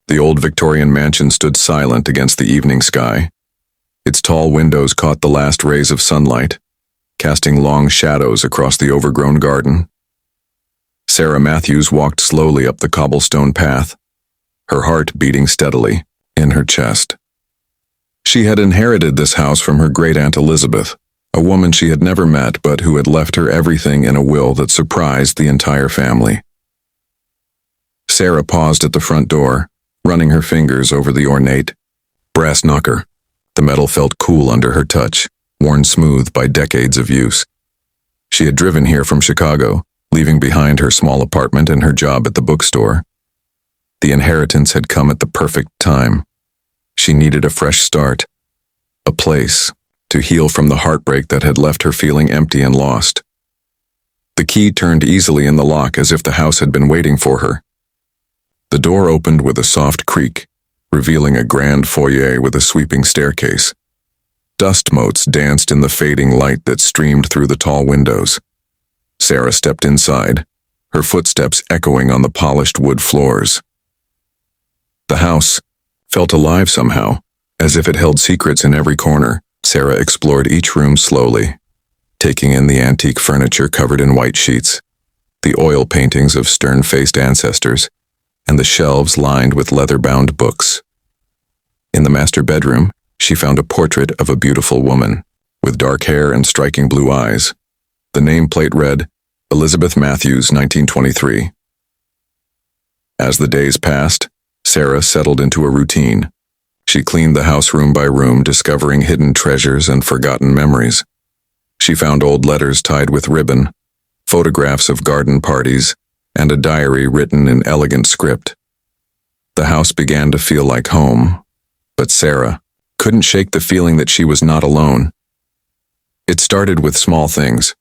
The old Victorian mansion stood silent against the evening sky. Its tall windows caught the last rays of sunlight, casting long shadows across the overgrown garden. Sarah Matthews walked slowly up the cobblestone path, her heart beating steadily in her chest. She had inherited this house from her great-aunt Elizabeth, a woman she had never met but who had left her everything in a will that surprised the entire family. Sarah paused at the front door, running her fingers over the ornate brass knocker. The metal felt cool under her touch, worn smooth by decades of use. She had driven here from Chicago, leaving behind her small apartment and her job at the bookstore. The inheritance had come at the perfect time. She needed a fresh start, a place to heal from the heartbreak that had left her feeling empty and lost. The key turned easily in the lock as if the house had been waiting for her. The door opened with a soft creak, revealing a grand foyer with a sweeping staircase. Dust motes danced in the fading light that streamed through the tall windows. Sarah stepped inside, her footsteps echoing on the polished wood floors. The house felt alive somehow, as if it held secrets in every corner. Sarah explored each room slowly, taking in the antique furniture covered in white sheets, the oil paintings of stern-faced ancestors, and the shelves lined with leather-bound books. In the master bedroom, she found a portrait of a beautiful woman, with dark hair and striking blue eyes. The nameplate read, Elizabeth Matthews, 1923. As the days passed, Sarah settled into a routine. She cleaned the house room by room, discovering hidden treasures and forgotten memories. She found old letters tied with ribbon, photographs of garden parties, and a diary written in elegant script. The house began to feel like home, but Sarah couldn't shake the feeling that she was not alone. It started with small things.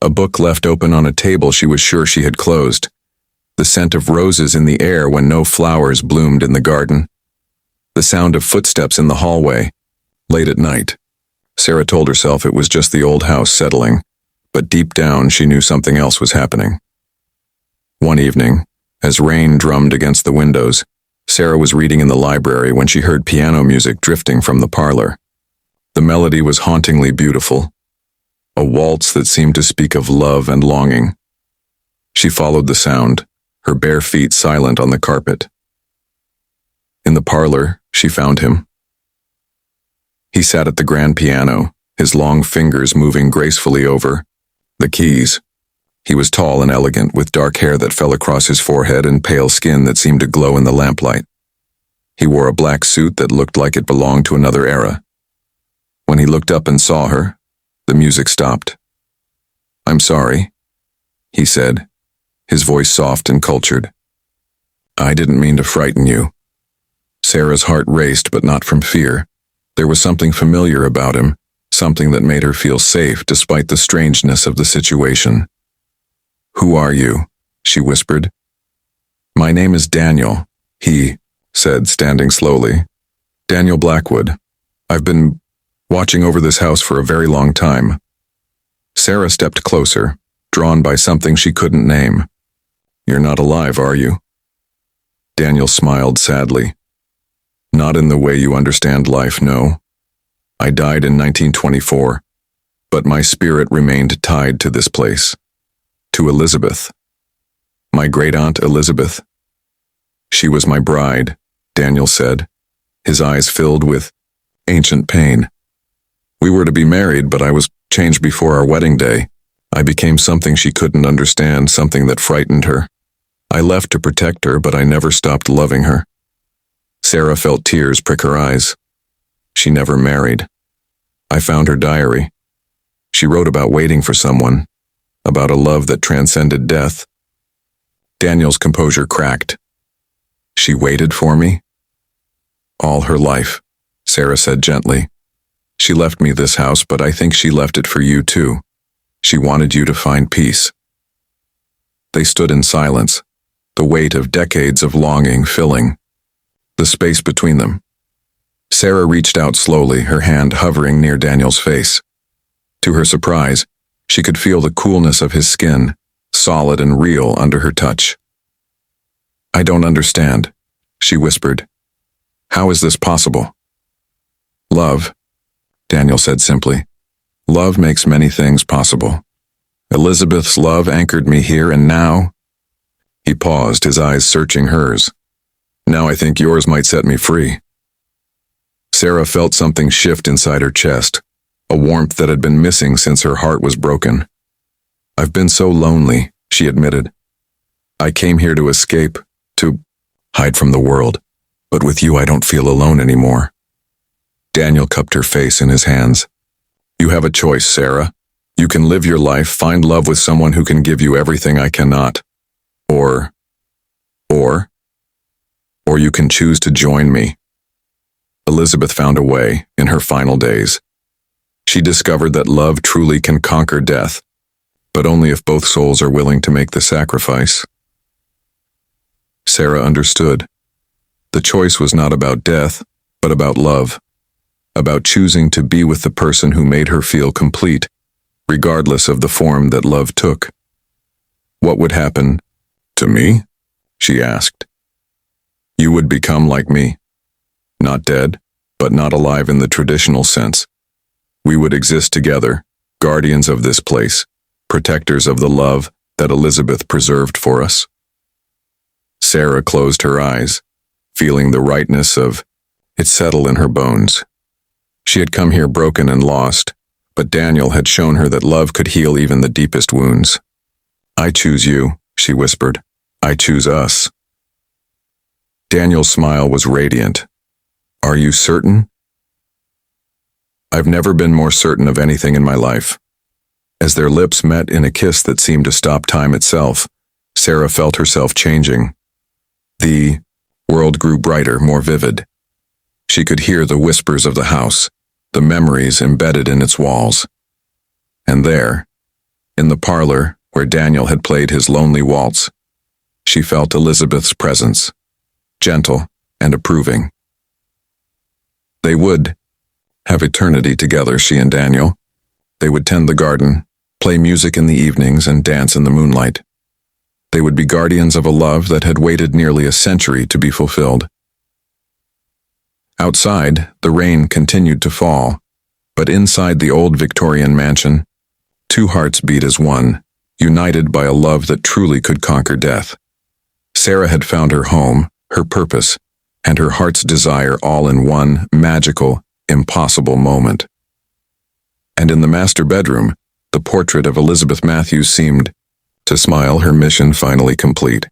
A book left open on a table she was sure she had closed, the scent of roses in the air when no flowers bloomed in the garden, the sound of footsteps in the hallway, late at night. Sarah told herself it was just the old house settling, but deep down she knew something else was happening. One evening, as rain drummed against the windows, Sarah was reading in the library when she heard piano music drifting from the parlor. The melody was hauntingly beautiful, a waltz that seemed to speak of love and longing. She followed the sound, her bare feet silent on the carpet. In the parlor, she found him. He sat at the grand piano, his long fingers moving gracefully over the keys. He was tall and elegant, with dark hair that fell across his forehead and pale skin that seemed to glow in the lamplight. He wore a black suit that looked like it belonged to another era. When he looked up and saw her, the music stopped. "I'm sorry," he said, his voice soft and cultured. "I didn't mean to frighten you." Sarah's heart raced, but not from fear. There was something familiar about him, something that made her feel safe despite the strangeness of the situation. "Who are you?" she whispered. "My name is Daniel," he said, standing slowly. "Daniel Blackwood. I've been watching over this house for a very long time." Sarah stepped closer, drawn by something she couldn't name. "You're not alive, are you?" Daniel smiled sadly. "Not in the way you understand life, no. I died in 1924, but my spirit remained tied to this place. To Elizabeth. My great-aunt Elizabeth. She was my bride," Daniel said, his eyes filled with ancient pain. "We were to be married, but I was changed before our wedding day. I became something she couldn't understand, something that frightened her. I left to protect her, but I never stopped loving her." Sarah felt tears prick her eyes. She never married. I found her diary. She wrote about waiting for someone, about a love that transcended death. Daniel's composure cracked. "She waited for me?" "All her life," Sarah said gently. "She left me this house, but I think she left it for you too. She wanted you to find peace." They stood in silence, the weight of decades of longing filling the space between them. Sarah reached out slowly, her hand hovering near Daniel's face. To her surprise, she could feel the coolness of his skin, solid and real under her touch. "I don't understand," she whispered. How is this possible? Love, Daniel said simply. Love makes many things possible. Elizabeth's love anchored me here, and now... He paused, his eyes searching hers. Now I think yours might set me free. Sarah felt something shift inside her chest, a warmth that had been missing since her heart was broken. I've been so lonely, she admitted. I came here to escape, to hide from the world, but with you I don't feel alone anymore. Daniel cupped her face in his hands. You have a choice, Sarah. You can live your life, find love with someone who can give you everything I cannot. Or you can choose to join me. Elizabeth found a way in her final days. She discovered that love truly can conquer death, but only if both souls are willing to make the sacrifice. Sarah understood. The choice was not about death, but about love, about choosing to be with the person who made her feel complete, regardless of the form that love took. What would happen to me? She asked. You would become like me. Not dead, but not alive in the traditional sense. We would exist together, guardians of this place, protectors of the love that Elizabeth preserved for us. Sarah closed her eyes, feeling the rightness of it settle in her bones. She had come here broken and lost, but Daniel had shown her that love could heal even the deepest wounds. I choose you, she whispered. I choose us. Daniel's smile was radiant. Are you certain? I've never been more certain of anything in my life. As their lips met in a kiss that seemed to stop time itself, Sarah felt herself changing. The world grew brighter, more vivid. She could hear the whispers of the house, the memories embedded in its walls. And there, in the parlor where Daniel had played his lonely waltz, she felt Elizabeth's presence, gentle and approving. They would have eternity together, she and Daniel. They would tend the garden, play music in the evenings, and dance in the moonlight. They would be guardians of a love that had waited nearly a century to be fulfilled. Outside, the rain continued to fall, but inside the old Victorian mansion, two hearts beat as one, united by a love that truly could conquer death. Sarah had found her home, her purpose, and her heart's desire all in one magical, impossible moment. And in the master bedroom, the portrait of Elizabeth Matthews seemed to smile, her mission finally complete.